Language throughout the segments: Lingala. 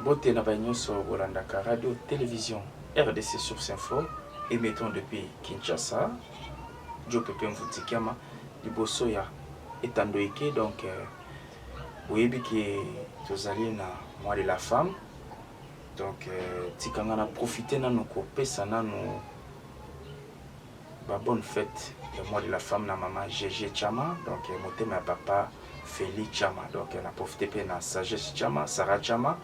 Boté na banyoso Bolandaka radio télévision RDC Source Info émettant depuis Kinshasa. Jo Pepe Mvutikama liboso ya etandoike donc oyebi ki tozali na mois de la femme donc tikanga na profiter nanu ko pesa nanu ba bonne fête le mois de la femme na maman GG Chama donc motema ya papa Feli Chama donc na profiter pe na Sagesse Chama Sarah Chama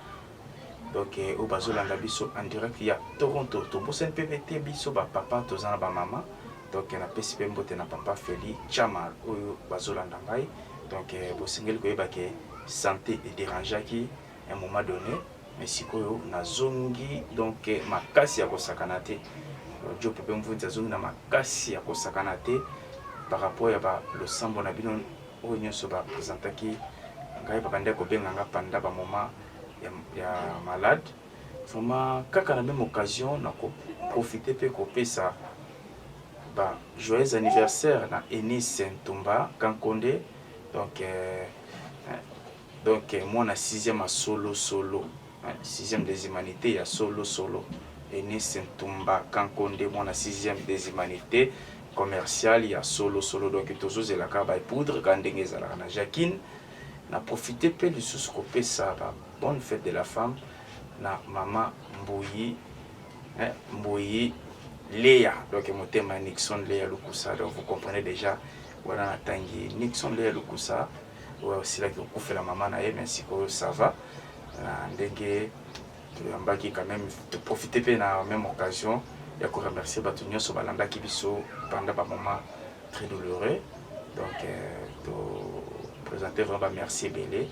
donc au bazolanda biso en direct ya Toronto to bosen PVT biso ba papa tozana ba maman donc na pesi pe mbote na papa Feli Chama oyo bazolanda ngai donc bosengeli koyeba ke santé et dérangeaki à un moment donné mais sikoyo nazongi donc makasi ya kosakana te jo pepe mvunza zongi na makasi ya kosakana te par rapport ya ba le sambo na bino oyo nyonso ba présentaki ngai babande ko benga nga panda ba moment ya malade vraiment kaka na même occasion na ko profiter pe ko pesa ba joyeux anniversaire na Enis Ntumba Kankonde donc moi na 6e à solo 6e des humanités ya solo Enis Ntumba Kankonde moi na 6e des humanités commercial ya solo donc toujours la caba poudre quand ndenge la na Jacqueline na profiter pe du sous copé ça bonne fête de la femme na maman Mboyi Léa donc motema Nixon Léa Lukusa donc vous comprenez déjà voilà na tangi Nixon Léa Lukusa aussi là qui fait la maman na mais si ça va ndenge ambaki quand même de profiter pe na même occasion et qu'on remercie Batunio sur Balanda qui biso pendant un moment très douloureux donc to présenter vraiment merci belé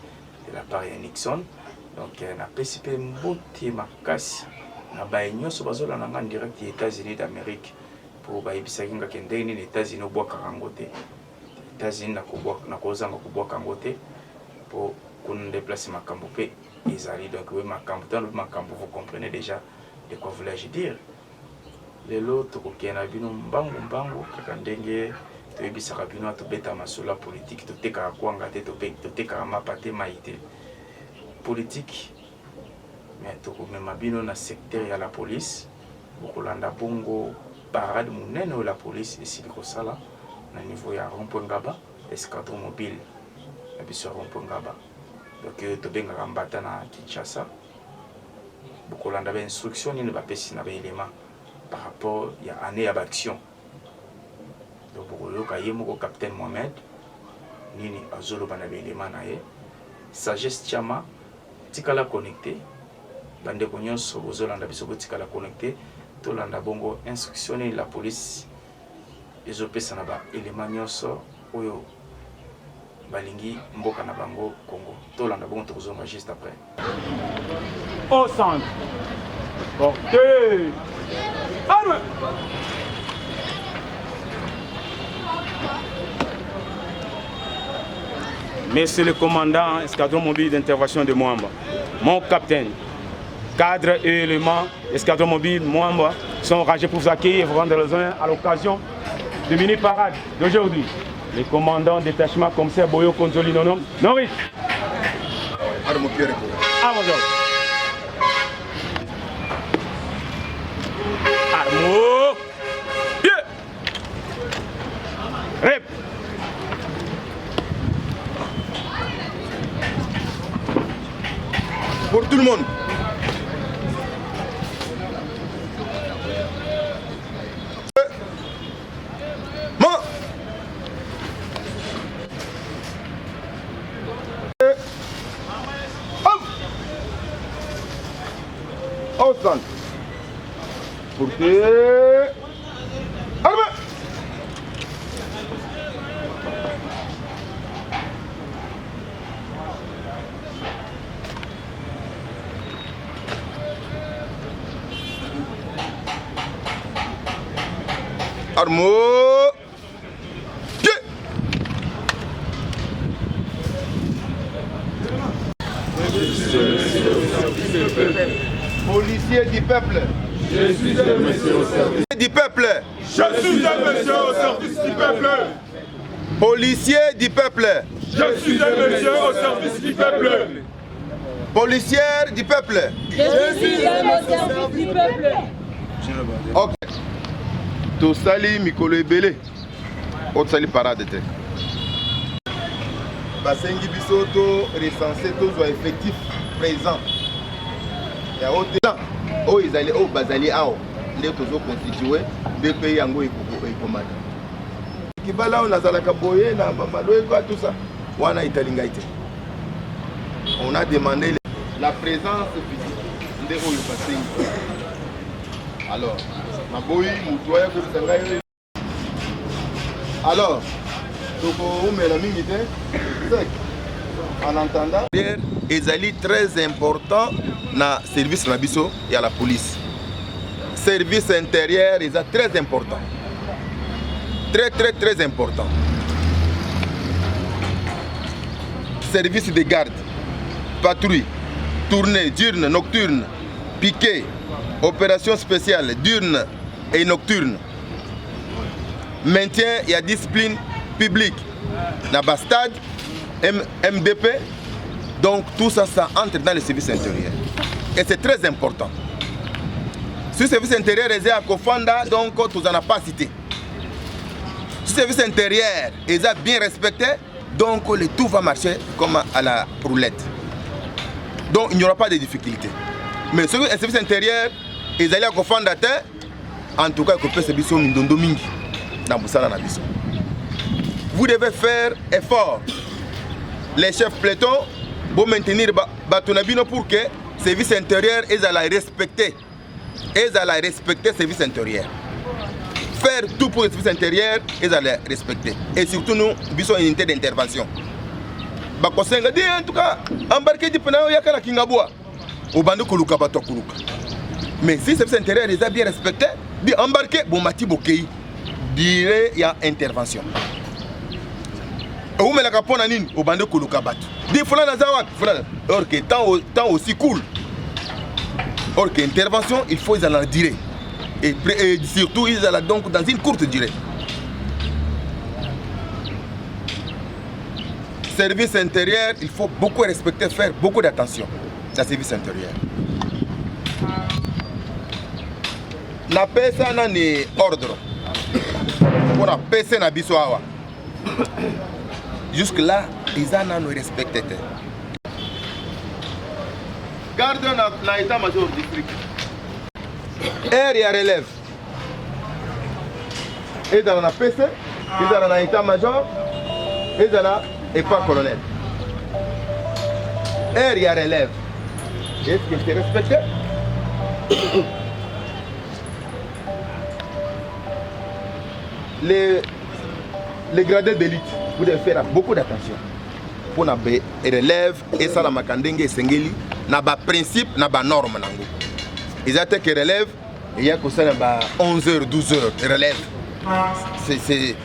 de la part de Nixon donc na PCP mbote makasi na baigno so bazola na en direct des États-Unis d'Amérique pour baibisa kinga kende ni États-Unis bois karangote États-Unis na kozanga kubwa kangote pour qu'on déplace makambo pe ezali donc oui makambo dans le makambo vous comprenez déjà de quoi voulais-je dire les lots kokena bino mbangu kaka ndenge toyebisaka bino tobeta masolo politique toteka kwanga te toteka mapate maite politique mais tokomema bino na secteur ya la police bokolanda bongo parade munene la police esili kosala na niveau ya rond-point Ngaba escadron mobile na biso rond-point Ngaba donc tobengaka mbata na Kinshasa bokolanda ba instruction ni ba pesi na ba élément par rapport à l'année d'action. Donc, pour le cas, il y a un capitaine Mohamed, Nini Azolo Banabéléman, Sagesse Chama, Tikala connecté, Bande Konyos, Ozolanda Bisogo Tikala connecté, Tolanda Bongo instructionné la police, les OP Sanaba, éléments Nyoso, Oyo, Balingi, Mboka Nabango, Congo. Tolanda Bongo Tozoma juste après. Au centre, portez! Arme! Monsieur le commandant, escadron mobile d'intervention de Mwamba, mon capitaine, cadre et éléments, escadron mobile Mwamba sont rangés pour vous accueillir et vous rendre les uns à l'occasion de mini-parade d'aujourd'hui. Les commandants détachement commissaire Boyo Konzoli Nonom, Norris. Arme, Armo! Pied! Rep! Pour tout le monde. Au centre. Portez. Arme. Armo. Pied. Policier du peuple. Je suis un monsieur au service Du peuple. Je suis un monsieur au service du peuple. Policier du peuple. Je suis un monsieur au service du peuple. Policière du peuple. Je suis au service du peuple. Ok. Tosali Mikolo Ebele. Otsali parade te. Basengi biso to recensé to effectif présent. Ya otela. O izali o bazali ao. Les tozo constitué des pays yango ekomata. Kibala on azalaka boye na mamalo et tout ça. Wana italinga ite. On a demandé la présence physique de oyo basengi. Alors, maboyi mutoya ko sangai. Alors, en entendant, ezali très important na service na biso et à la police. Service intérieur est très important. Très important. Service de garde, patrouille, tournée diurne, nocturne, piquet, opération spéciale diurne et nocturne. Maintien et discipline publique, dans stade, MDP, donc tout ça, ça entre dans le service intérieur. Et c'est très important. Si le service intérieur est à Kofanda, donc tu n'en as pas cité. Si le service intérieur est bien respecté, donc le tout va marcher comme à la roulette. Donc il n'y aura pas de difficultés. Mais si le service intérieur est allé à Kofanda, en tout cas, il peut se faire Mindondo Mingi. Vous devez faire effort. Les chefs peloton vont maintenir Batonabino pour que le service intérieur est à la respecter. Est à la respecter le service intérieur. Faire tout pour le service intérieur est à la respecter. Et surtout nous, nous avons une unité d'intervention. En tout cas, embarquer du Penao Yakala Kingaboua. Au bandeau Koluka Bato Koluka. Mais si le service intérieur est bien respecté, bien embarquer, bon mati bokei. Dire il y a intervention. Ou mais la capone nini au bande koluka batu. Des fois na zawat, or que temps aussi cool. Or que intervention, il faut ils la dire. Et surtout ils la donc dans une courte durée. Service intérieur, il faut beaucoup respecter, faire beaucoup d'attention. C'est service intérieur. La paix ça n'a ni ordre. On a PC na biso awa. Jusque là, ils ont respecté. Garde na état-major district. Air et relève. Et dans la PC, ils ont na état-major, et dans la pas colonel. Air et relève. Est-ce que c'est respecté? Les gradés d'élite, vous devez faire beaucoup d'attention. Pour les relèves, et ça, la makandenge et sengeli, na ba principe, na ba norme nango. Ils ont que relève, il y a que ça, 11h, 12h, relève.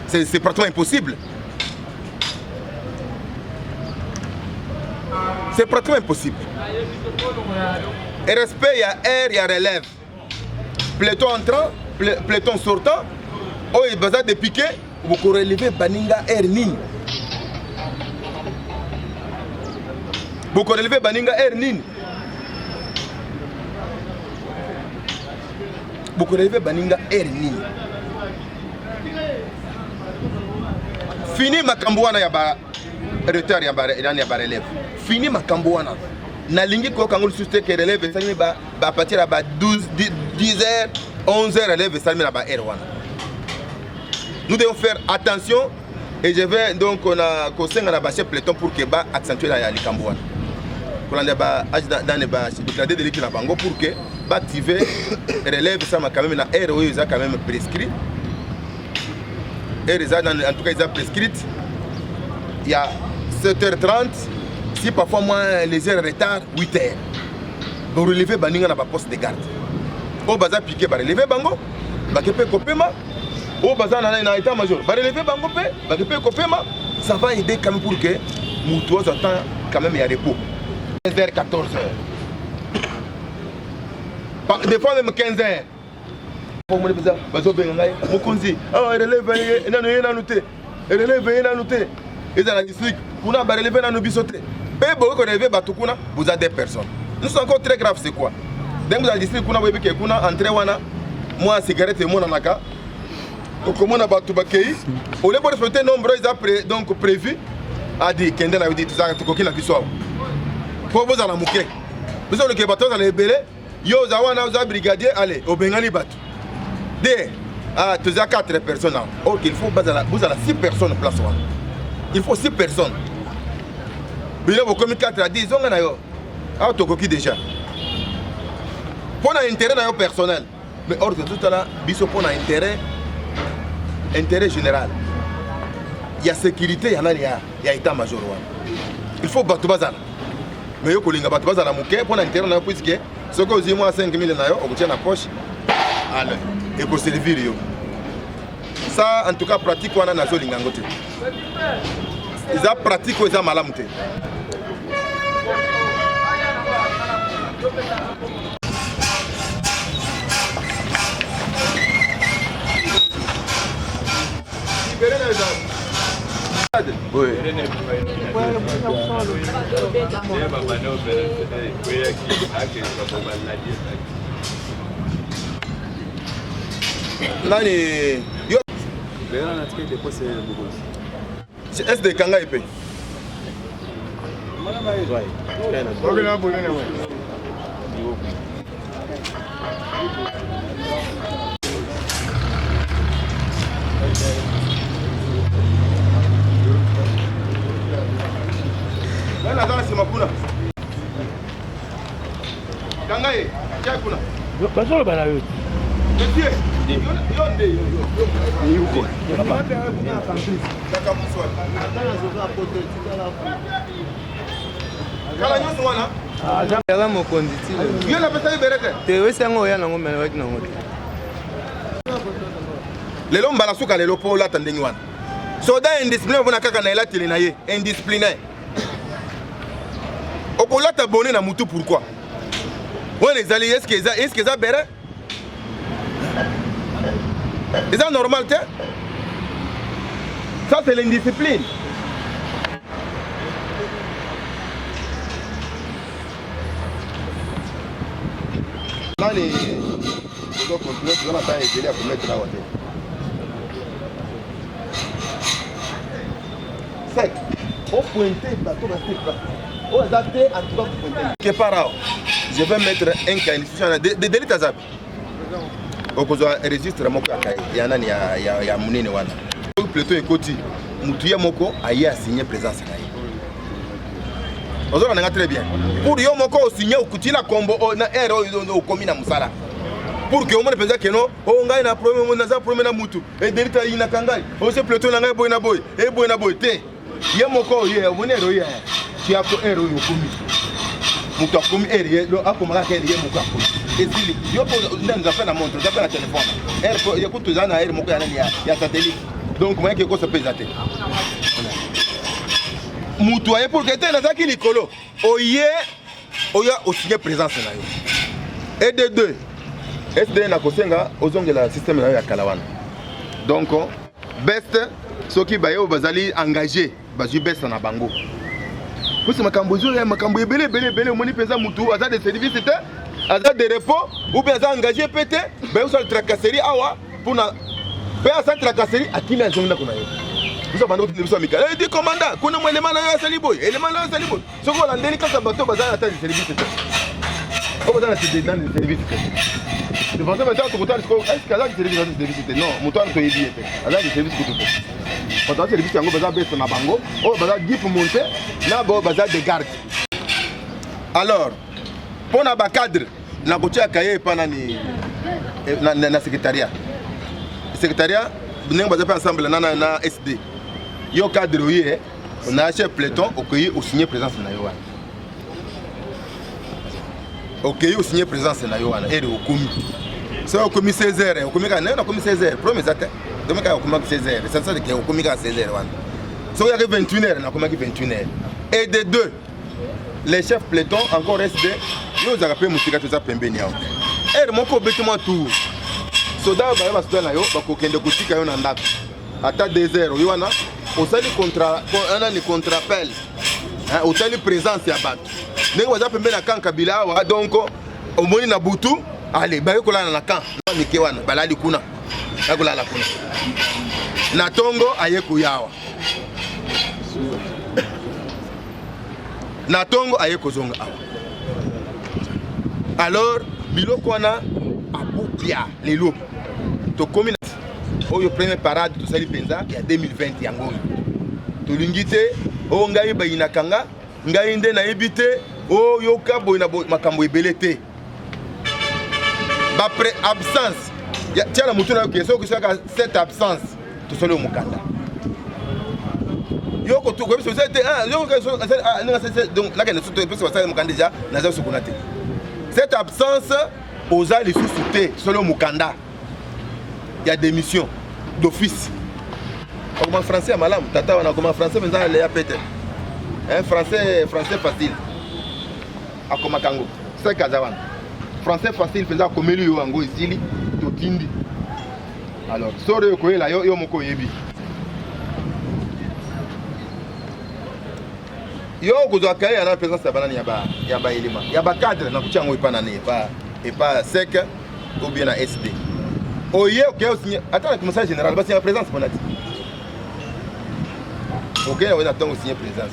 C'est pratiquement impossible. C'est pratiquement impossible. Et respect, il y a air, il y a relève. Peloton entrant, peloton sortant. Oh, il y a besoin de piquer, vous pouvez relever Baninga Air Nin. Vous pouvez relever Baninga Air Nin. Vous pouvez relever Baninga Air Nin. Fini ma kambouana yaba retard yaba relève. Fini ma kambouana. Na lingi ko kangul susté que relève ça ba partir à 10h, 11h relève ça na ba Air wana. Nous devons faire attention et je vais donc on a conseillé à la chef peloton pour que ba accentuer la Likambouane. Pour l'année ba dans les bas gradé de l'équipe na bango pour que ba activer relève ça ma quand même na air où ils a quand même prescrit. Et en tout cas ils ont prescrit. Il y a 7h30, si parfois moins les heures retard 8h. Pour relever baninga na ba poste de garde. Au baza piqué ba relever bango, ba kepe kopema. Au bazar na état-major, ça va aider quand même pour que Moutouaz attend quand même il y a repos. 15h, 14h. Des fois même 15h. Pour moi, relève, Vous avez des personnes. Nous sommes encore très graves, c'est quoi? Donc vous avez dit que vous avez dit que vous avez entré, moi, cigarette et moi, nanaka. Comment on a battu Bakei? Au lieu de respecter nombreux, donc prévu, a dit qu'il y a dit que vous avez dit que vous avez pour vous allez mouquer. Vous avez dit que vous avez dit que vous avez brigadier, allez, au Bengali Batu. Tu as 4 personnes. Or qu'il faut, vous avez 6 personnes en place. Il faut 6 personnes. Vous avez commis 4 à 10, vous avez déjà. Pour l'intérêt personnel. Mais or que tout à l'heure, pour l'intérêt général. Il y a sécurité, il y a état-major. Il faut battre bazar. Mais il faut battre bazar pour l'intérêt, puisque ce que vous avez 5 000 euros, vous tient la poche. Allez, et pour servir. Ça, en tout cas, pratique, on a un zone lingangote. Ils ont pratiqué, ils ont malamouté. Oui. Nani yo c'est de Kanga épée. Les hommes balasuka les lopo la tandengwan. Soda indiscipliné vona kaka na elati na ye, indiscipliné. Okola t'abonner na mutu pourquoi? Ouais les alliés est-ce que ça béré? C'est ça normal t'es? Ça c'est l'indiscipline. Là les doit continuer de la taille et pour mettre la hauteur. Sec. Au pointé, bateau rester pas. Au adapté à tout pointer. Que par je vais mettre un cas institutionnel de délit à zap. Au cause registre moko akai. Ya nani ya munene wana. Plutôt ekoti. Mutuya moko aye a signé présence na ye. Ozora nanga très bien. Pour yo moko signé okutila kombo na ero o komina musala. Pour que on me pense que non, on gagne na problème, on a un problème na mutu. Et derita ina kangai. On se plutôt na boy na boy. E boy na boy te. Ye moko ye, on ero ye. Qui a ko ero yo komi. Mutu komi ere lo akomaka ke ye moko komi. Et si yo pour nous appelle la montre, j'appelle la téléphone. Ero yo ko tuzana na ere moko ya satellite. Donc moi que ko se pesate. Mutu aye pour que te na zaki likolo. Oye oya osigné présence na yo. Et de deux SD na kosenga ozongela système na ya kalawana. Donc best soki bayo bazali engagé bazui best na bango. Pour ce makambo zo ya makambo belé moni penza mutu aza de service te aza de repos ou bien aza engagé pété bayo sur tracasserie awa pour na pe asa tracasserie akili azonga kuna yo. Vous avez un peu de mika. Il dit commandant, kuna mo élément na saliboy, élément na saliboy. Soko la ndeli kaka bato bazana ata de service te. O bazana te dans le service te. De façon maintenant tu regardes est-ce qu'elle a du service non moto to yebi ete elle a du service ko to quand service yango baza best na bango o baza gip monter na bo baza de garde. Alors pour na ba cadre na kotia kaye pa nani na secrétariat nous baza ensemble na SD yo cadre oye on a chef peloton au signer présence na yo wana OK au signer présence na yo wana et au commis. C'est au commis 16h, au commis au commis 16h, premier matin. Donc au commis 16h, c'est ça que au commis 16h wana. So il y a 21h, na commis 21h. Et de deux, les chefs peloton encore SD, yo za rappel musika tout ça pembeni yao. Et moko betement tout. Soda ba ba soda na yo ba ko kende kutika yo na ndako. Ata 2h yo wana, osali contrat, on a ni contrat appel. otali présence ya bato ndenge baza pembe na kan Kabila awa donc omoni na butu allez baye kolala na kan mike wana balali kuna akolala kuna na tongo aye kuyawa na tongo aye kozonga awa alors biloko wana abupia lelo tokomi na oyo première parade tosali penza ya 2020 yango tolingi te o ngai bayinakanga ngai nde nayebi te o yoka boy na makambo ebele te ba pré absence ya tiala mutu na keso kusaka cette absence tosali omukanda yoko to ko société yoko donc la kana soto pesa basali mukanda déjà naza sukuna te cette absence oza les sous-souté solo mukanda ya démission d'office. Comment français malam tata wana comment français mais ça les apete. Français facile. Akoma kango. C'est kazawan. Français facile faisant comme lui wango isili to tindi. Alors sore ko ela yo moko yebi. Yo gozo akaya na présence ya banani ya ba elima. Ya ba cadre na kuchango ipana ne pas sec ou bien à SD. Oye, ok, attends, le commissaire général, c'est la présence, mon ami. Ok, on attend aussi une présence.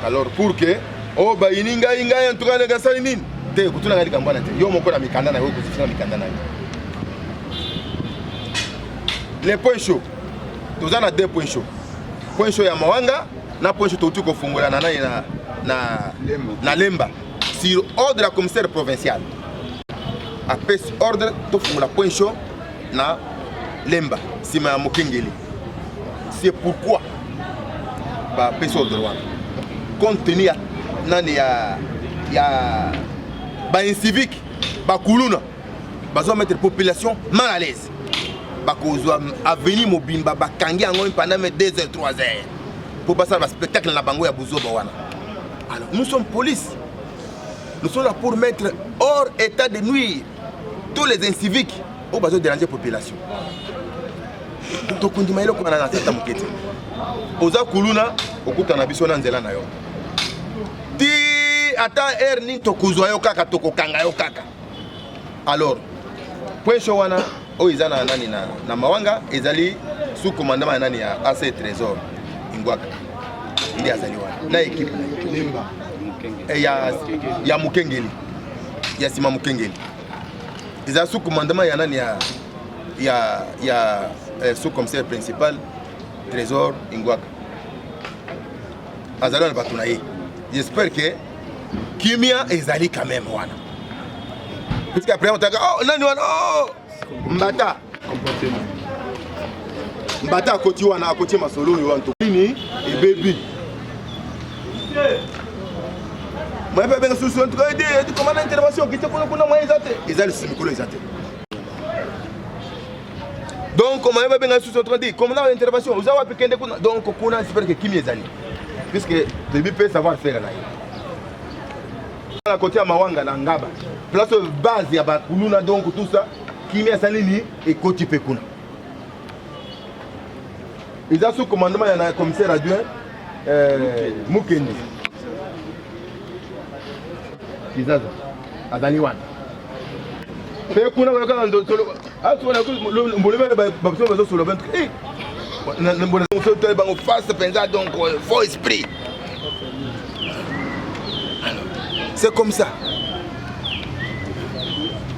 Alors, pour que, oh, bah, inga, en tout cas, les gars, ça, ils n'ont pas de temps. Yo, mon corps, mikanda na yo, position mikanda na yo. Les points chauds. Nous avons deux points chauds. Point chaud ya Mawanga, na point chaud tout kofungula na Lemba. Sur ordre de la commissaire provinciale. Après ordre to fungula point chaud na Lemba sima ya Mokengeli. C'est pourquoi ba peso droit compte tenu nani ya ba incivique ba kuluna bazo mettre population mal à l'aise ba kozwa avenir mobimba ba kangi yango pendant 2 heures 3 heures pour passer le spectacle na bango ya Buzoba wana. Alors nous sommes police. Nous sommes là pour mettre hors état de nuire tous les inciviques au besoin de déranger la population. Donc on dit maïlo qu'on a dans cette amokete. Oza kuluna okuta na biso na nzela na yo. Ti ata erning to kuzwa yo kaka to kokanga yo kaka. Alors point chaud wana o izana nani na Mawanga ezali sous commandement ya nani ya AC Trésor Ingwaka. Ndi azali wana na équipe Limba. Ya Mukengeli. Ya sima Mukengeli. Ils ont sous commandement ya nani ya sous-commissaire principal Trésor Ingwaka. Azalon batunaye. J'espère que Kimia ezali quand même wana. Parce qu'après on t'a dit oh nani wana oh Mbata comportement. Mbata akoti wana akoti masolo yo wanto. Nini et baby. Moi je vais sous un truc de commande intervention qui te connaît pour moi ils ont le micro exact. Donc comment je vais sous un truc de commande intervention vous avez piqué donc kuna j'espère que Kimi ezali puisque le but peut savoir faire là. À côté à Mawanga na Ngaba place base ya bakuluna donc tout ça Kimi asalini et côté pekuna. Ils ont sous commandement ya commissaire adjoint Mukendi. Kizaza adani wana pe kuna kwa ndo solo atu wana mbolebe ba baso solo ventre eh na mbona solo bango face penza donc faux esprit. C'est comme ça.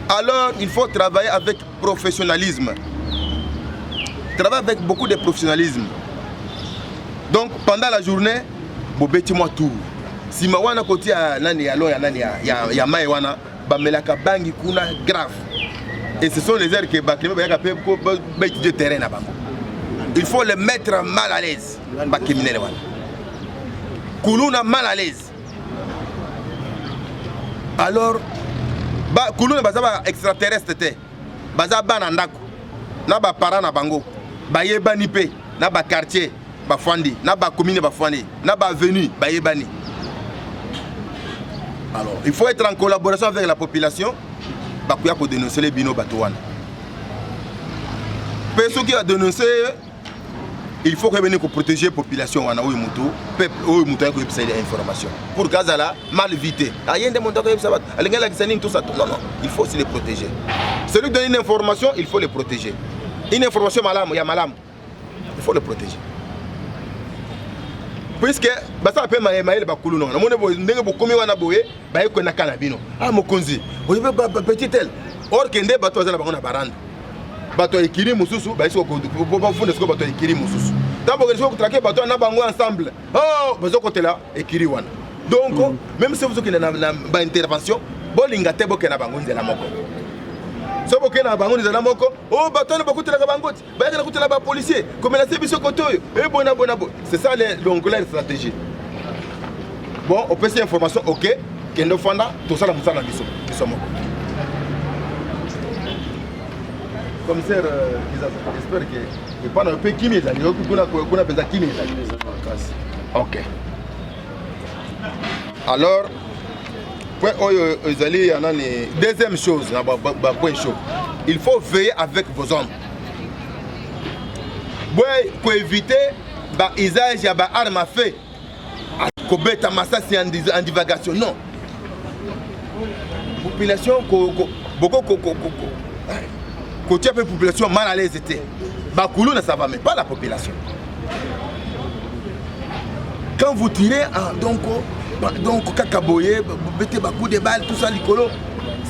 Alors il faut travailler avec professionnalisme. Travailler avec beaucoup de professionnalisme. Donc pendant la journée bobeti-moi tout. Si mawana koti ya nani ya lo ya nani ya mai wana bamelaka bangi kuna grave. Et ce sont les heures que bakime bayaka pe ko de terrain na bango. Il faut les mettre mal à l'aise bakimine wana. Kuluna mal à l'aise. Alors ba kuluna bazaba extraterrestre te. Baza bana ndako. Na ba parents na bango. Bayebani pe na ba quartier ba fandi, na ba commune ba fandi, na ba avenue bayebani. Alors, il faut être en collaboration avec la population pour dénoncer les bino batouane. Personne qui a dénoncé il faut que venir protéger la population wana oyo mutu peuple oyo mutu ko yebisa information pour kazala mal vite ayende monta ko yebisa bat alingala kisani tout ça non il faut aussi les protéger. Celui qui donne une information il faut les protéger. Une information malamu ya malamu il faut le protéger. Puisque basa pe maele bakulu non namone bo ndenge bo komi wana boye ba yeko na kana bino ah mokonzi oyebe petit tel or kende bato azala bango na baranda bato ekiri mususu ba iso ko funda siko bato ekiri mususu tabo que siko traquer bato na bango ensemble oh bazo kotela ekiri wana donc même si vous okina na ba intervention bolinga te boke na bango nzela moko so boke na bango nzela moko oh bato na bakutela bango ba yaka na kutela ba policier comme la biso kotoyo et bona c'est ça donc la stratégie. Bon on peut ces information OK kendo fanda to sala musala biso moko. Commissaire, j'espère que pendant un peu qui m'est allé, qu'on a besoin qui m'est allé. Ok. Alors, deuxième chose, il faut veiller avec vos hommes. Pour éviter l'usage de l'arme à feu, commettre un massacre en divagation. Non. Population, beaucoup. Côté de la population mal à l'aise était. Bakoulou ne savait même pas la population. Quand vous tirez, donc Kakaboye, mettez beaucoup de balles, tout ça, l'icolo,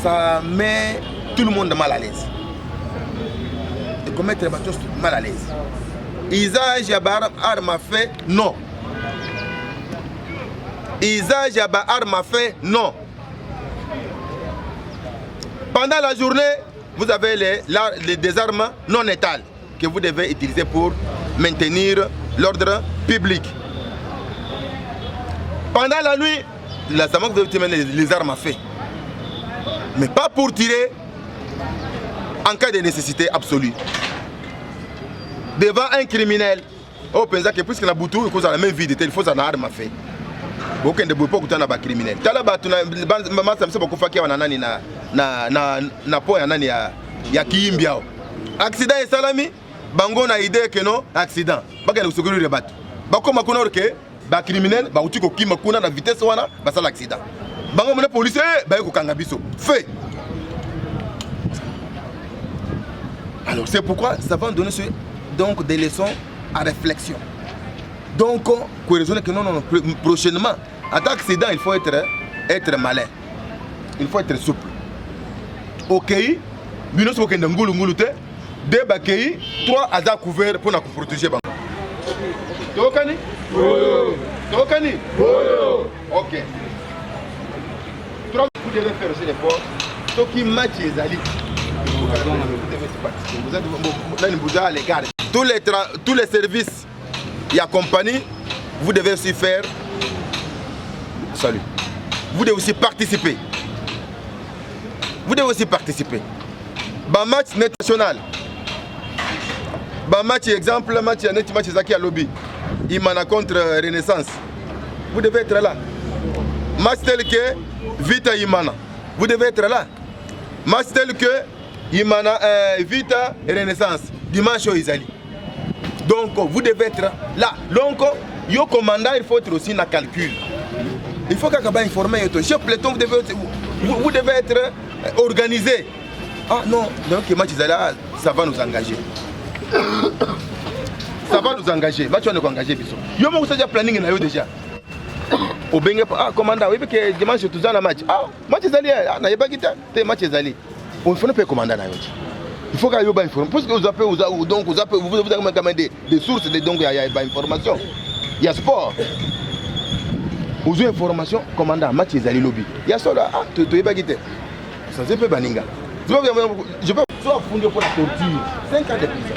ça met tout le monde mal à l'aise. Et commettre les bateaux mal à l'aise. Usage d'armes à feu, non. Usage d'armes à feu, non. Pendant la journée, vous avez des armes non létales que vous devez utiliser pour maintenir l'ordre public. Pendant la nuit, vous devez utiliser les armes à feu. Mais pas pour tirer en cas de nécessité absolue. Devant un criminel, on pense que puisque la boutou est la même vie, il faut une arme à feu. Aucun de vous pas un criminel. Na po ya nani ya kiimbiao accident et salami bango na idée que non accident baka na kusukuru le bato bakoma kuna orke ba criminel ba uti ko kima kuna na vitesse wana ba sala accident bango mona police ba ko kanga biso fait. Alors c'est pourquoi ça va donner donc des leçons à réflexion. Donc qu'on raisonne que non prochainement en tant qu'accident il faut être malin. Il faut être souple. Ok, nous sommes en Ngulu, deux bakei, trois à couvert pour nous protéger. Tokani? Tokani? Ok. Trois, vous devez faire aussi l'effort. Ceux qui matchent les alliés. Tous les services et compagnie, vous devez aussi faire. Salut. Vous devez aussi participer. Vous devez aussi participer. Dans le match national, dans le match exemple, match Zaki à lobby, il m'a contre Renaissance. Vous devez être là. Match tel que Vita Imana, vous devez être là. Match tel que Imana Vita et Renaissance, dimanche au Isali. Donc vous devez être là. Donc, yo commandant, il faut être aussi dans le calcul. Il faut qu'à informer. Chef peloton, vous devez être organisé. Ah non, donc ça va nous engager. Ça va nous engager. Va tu nous engager. Yo moi déjà planning déjà. Au Bengue, ah commandant, oui parce que dimanche tout ça la match. Ah match zali, ah na yeba kita, te match zali. On faut ne pas commander na yote. Il faut qu'il y ait information. Parce que vous appelez donc vous avez commandé des sources donc il y a information. Il y a sport. Vous avez information commandant match zali lobby. Il y a ça là, ah tu yeba kita. Ça c'est peu baninga. Je vais soit fonder pour la torture. 5 ans de prison.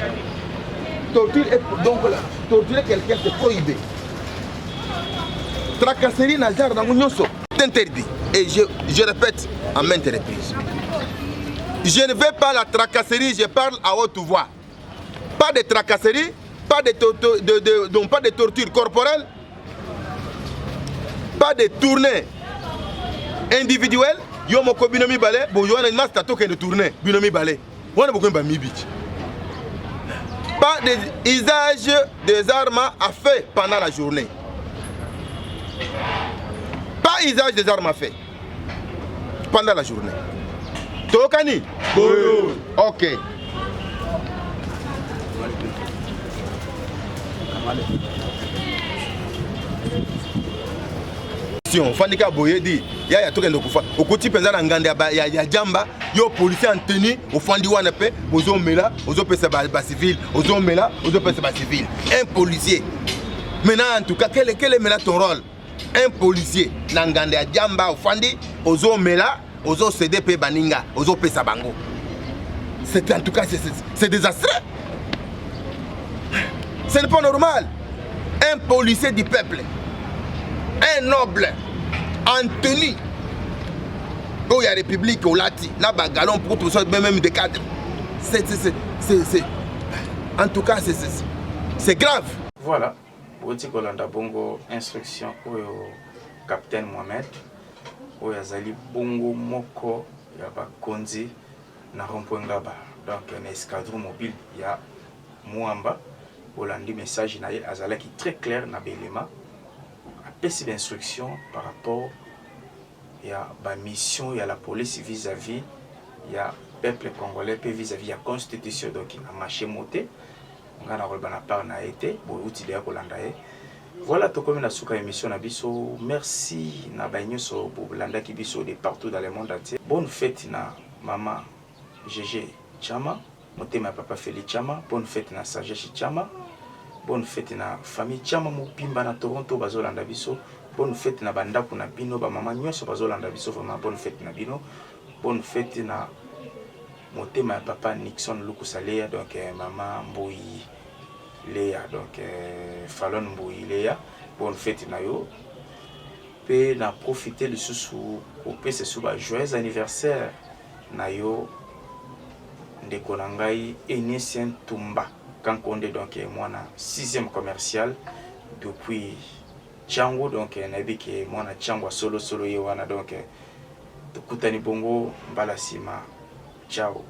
Torture est donc torturer quelqu'un c'est prohibé. Tracasserie n'a jamais dans l'union c'est interdit. Et je répète à maintes reprises. Je ne veux pas la tracasserie, je parle à haute voix. Pas de tracasserie, pas de torture corporelle, pas de tournée individuelle. Yo moko binomi balé, bon yo na master token de tournée binomi balé. Wana boko mba mibiti. Pas d'usage des armes à feu pendant la journée. Pas usage des armes à feu pendant la journée. Tokani? Ok. Fandika boye di ya tokende kufa okoti penza na ngande ya jamba yo policier en tenue ofandi wana pe ozo mela ozo pesa ba civil ozo mela ozo pesa ba civil un policier maintenant en tout cas quel est maintenant ton rôle un policier na ngande ya jamba ofandi ozo mela ozo CDP baninga ozo pesa bango c'est en tout cas c'est désastreux. Ce n'est pas normal. Un policier du peuple, un noble en tenue, où il y a République au Lati, là bas galon pour tout ça, même des cadres. En tout cas, c'est grave. Voilà, Boti Kolanda Bongo, instruction au capitaine Mohamed, où Yazali Bongo Moko, Yaba Konzi, Narompoengaba. Donc, un escadron mobile, il y a Mouamba. Olandi message naye azala qui très clair na belema apesi d'instruction par rapport ya ba mission ya la police vis-à-vis ya peuple congolais pe vis-à-vis ya constitution donc a marché monté ngana ko bana par na été bo outil de kolanda ye voilà to comme na suka émission na biso merci na banyo so bo landa ki biso de partout dans le monde entier bonne fête na maman GG Chama motema papa Félix Chama bonne fête na sagesse Chama bonne fête na famille Chama Mopimba na Toronto bazolanda biso bonne fête na bandako na bino ba maman nyonso bazolanda biso vraiment bonne fête na bino bonne fête na motema papa Nixon Lukusa Leya donc maman Mboyi Leya donc Fallon Mboyi Leya bonne fête na yo pe na profiter le sous au PC sous ba joyeux anniversaire na yo ndeko na ngai Enicien Tumba Kankonde donc moi na 6e commercial depuis Tchango donc nabi ke moi na Tchango solo ye wana donc tukutani bongo mbala sima ciao.